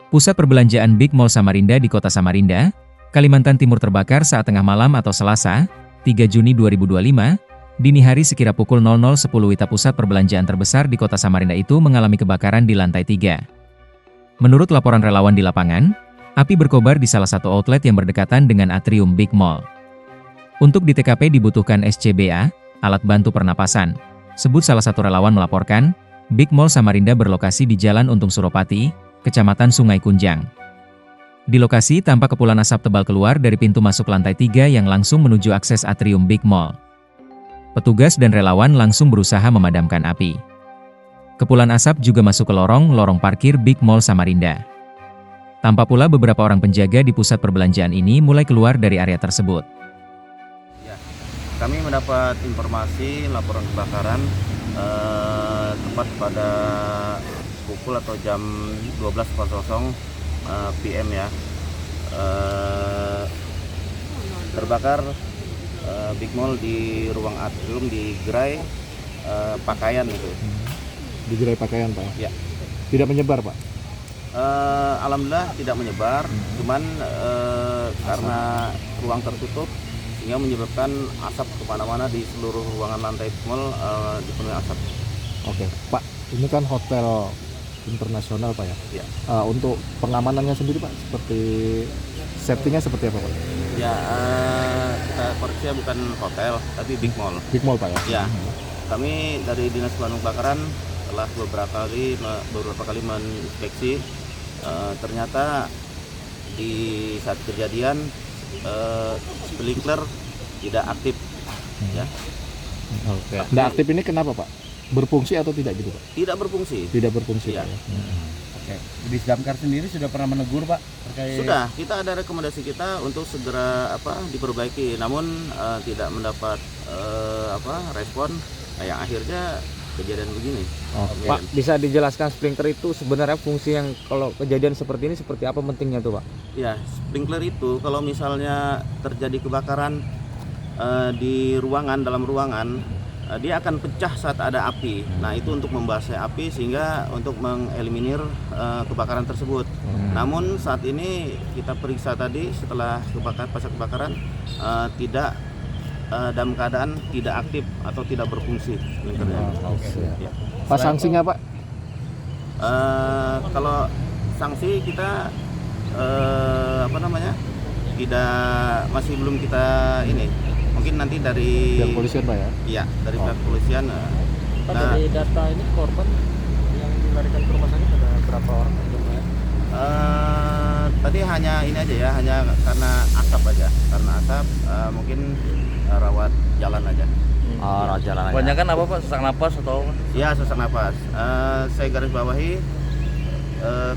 Pusat perbelanjaan Big Mall Samarinda di Kota Samarinda, Kalimantan Timur terbakar saat tengah malam atau Selasa, 3 Juni 2025, dini hari sekira pukul 00.10 WITA. Pusat perbelanjaan terbesar di Kota Samarinda itu mengalami kebakaran di lantai 3. Menurut laporan relawan di lapangan, api berkobar di salah satu outlet yang berdekatan dengan atrium Big Mall. Untuk di TKP dibutuhkan SCBA, alat bantu pernapasan. Sebut salah satu relawan melaporkan, Big Mall Samarinda berlokasi di Jalan Untung Suropati, Kecamatan Sungai Kunjang. Di lokasi tampak kepulan asap tebal keluar dari pintu masuk lantai 3 yang langsung menuju akses atrium Big Mall. Petugas dan relawan langsung berusaha memadamkan api. Kepulan asap juga masuk ke lorong parkir Big Mall Samarinda. Tampak pula beberapa orang penjaga di pusat perbelanjaan ini mulai keluar dari area tersebut. Kami mendapat informasi laporan kebakaran tepat pada pukul atau jam 12.00 PM ya. Terbakar Big Mall di ruang atrium di gerai pakaian itu. Di gerai pakaian, Pak? Ya. Tidak menyebar, Pak? Alhamdulillah tidak menyebar, cuman karena ruang tertutup sehingga menyebabkan asap kemana-mana di seluruh ruangan lantai mall dipenuhi asap. Oke, Pak, ini kan hotel internasional, Pak ya? Ya. Untuk pengamanannya sendiri, Pak, seperti safety-nya seperti apa, Pak? Ya, kita koreksi bukan hotel, tapi Big Mall. Big Mall, Pak ya? Ya, kami dari Dinas Pemadam Kebakaran telah beberapa kali menginspeksi. Ternyata di saat kejadian sprinkler tidak aktif, ya. Oke. Tidak aktif ini kenapa, Pak? Berfungsi atau tidak gitu, Pak? Tidak berfungsi. Tidak berfungsi, Ya. Pak ya? Oke. Di Damkar sendiri sudah pernah menegur, Pak? Terkait... Sudah, kita ada rekomendasi kita untuk segera diperbaiki, namun tidak mendapat respon. Nah, yang akhirnya kejadian begini. Pak, bisa dijelaskan sprinkler itu sebenarnya fungsi yang kalau kejadian seperti ini seperti apa pentingnya tuh, Pak? Ya, sprinkler itu kalau misalnya terjadi kebakaran di dalam ruangan, dia akan pecah saat ada api. Nah, itu untuk membasahi api sehingga untuk mengeliminir kebakaran tersebut. Namun saat ini kita periksa tadi setelah pasca kebakaran tidak dalam keadaan tidak aktif atau tidak berfungsi sprinklernya. Ya. Pak, sanksinya, Pak? Kalau sanksi kita masih belum kita ini. Mungkin nanti dari Pihak polisian, Pak ya? Iya, dari pihak polisian. Pak, dari data ini korban yang dilarikan ke rumah sakit ada berapa orang? Tadi hanya ini aja ya, hanya karena asap aja. Karena asap mungkin rawat jalan aja. Rawat jalan aja. Kebanyakan apa, Pak? Sesak napas atau apa? Ya, sesak napas. Saya garis bawahi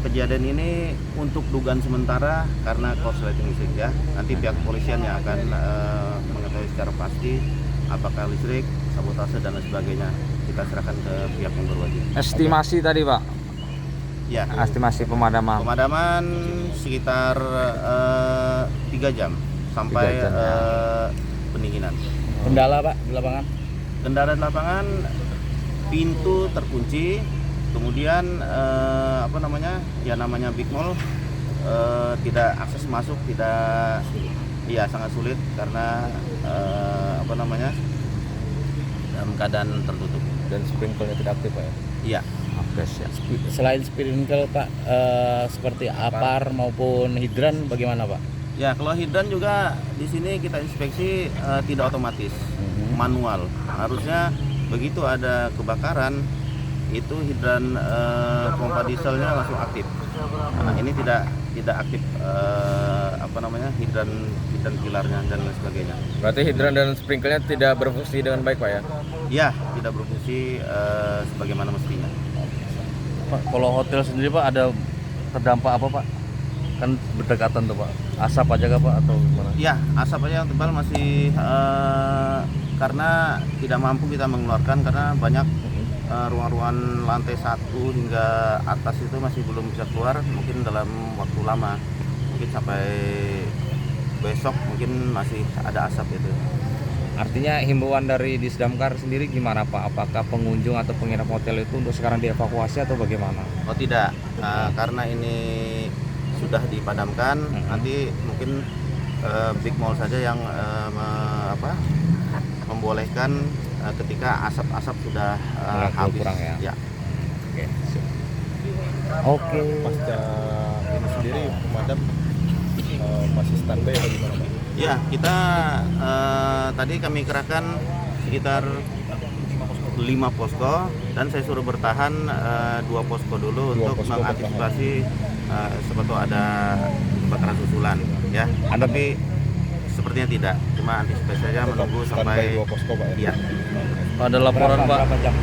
kejadian ini untuk dugaan sementara karena korsleting listrik ya. Nanti pihak kepolisian yang akan mengetahui secara pasti apakah listrik, sabotase dan lain sebagainya. Kita serahkan ke pihak yang berwajib. Estimasi tadi, Pak? Ya. Estimasi pemadaman. Pemadaman sekitar 3 jam sampai 3 jam, ya. Pendinginan. Kendala, Pak, di lapangan? Kendala di lapangan, pintu terkunci, kemudian namanya Big Mall tidak akses masuk, sangat sulit karena dalam keadaan tertutup. Dan sprinkelnya tidak aktif, Pak ya? Iya. Oke, siap. Selain sprinkel, Pak, seperti APAR maupun hidran bagaimana, Pak? Ya, kalau hidran juga di sini kita inspeksi tidak otomatis, manual. Harusnya begitu ada kebakaran itu hidran pompa dieselnya langsung aktif. Nah, ini tidak aktif hidran pilarnya dan lain sebagainya. Berarti hidran dan sprinkelnya tidak berfungsi dengan baik, Pak ya? Ya, tidak berfungsi sebagaimana mestinya. Pak, kalau hotel sendiri, Pak, ada terdampak apa, Pak? Kan berdekatan tuh, Pak. Asap aja kah, Pak, atau gimana? Ya, asap aja yang tebal masih karena tidak mampu kita mengeluarkan karena banyak ruang-ruangan lantai 1 hingga atas itu masih belum bisa keluar, mungkin dalam waktu lama, mungkin sampai besok mungkin masih ada asap itu. Artinya himbauan dari Disdamkar sendiri gimana Pak? Apakah pengunjung atau penginap hotel itu untuk sekarang dievakuasi atau bagaimana? Oh tidak, karena ini sudah dipadamkan, nanti mungkin Big Mall saja yang membolehkan ketika asap-asap sudah Mulai habis. berkurang ya? Ya. Oke. Oke. Pasca ini sendiri pemadam masih standby atau gimana Pak? Ya, kita tadi kami kerahkan sekitar 5 posko dan saya suruh bertahan 2 posko dulu untuk posko mengantisipasi siapa tahu ada kebakaran susulan ya. Tapi sepertinya tidak, cuma antisipasi saja menunggu Standby sampai 2 posko Pak ya? ya. Ada laporan Pak. Berapa jam?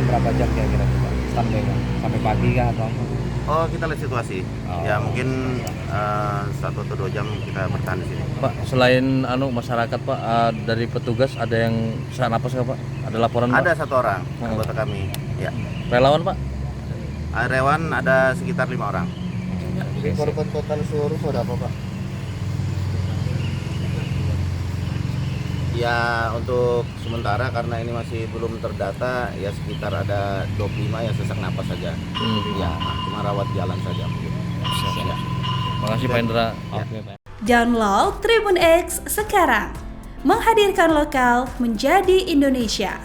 Berapa jam kira-kira Pak? Standby Pak? Sampai pagi kah atau apa? Oh, kita lihat situasi. Oh. Ya mungkin 1 atau 2 jam kita bertahan di sini. Pak, selain masyarakat Pak, dari petugas ada yang sesak napas nggak Pak? Ada laporan Pak? Ada 1 orang anggota kami. Ya. Relawan Pak? Karyawan ada sekitar 5 orang. Korban total seluruh berapa Pak? Ya untuk sementara karena ini masih belum terdata ya sekitar ada 25 yang sesak napas saja. Ya cuma rawat jalan saja mungkin. Ya. Makasih Pak Indra. Oke Pak. Download Tribun X sekarang. Menghadirkan lokal menjadi Indonesia.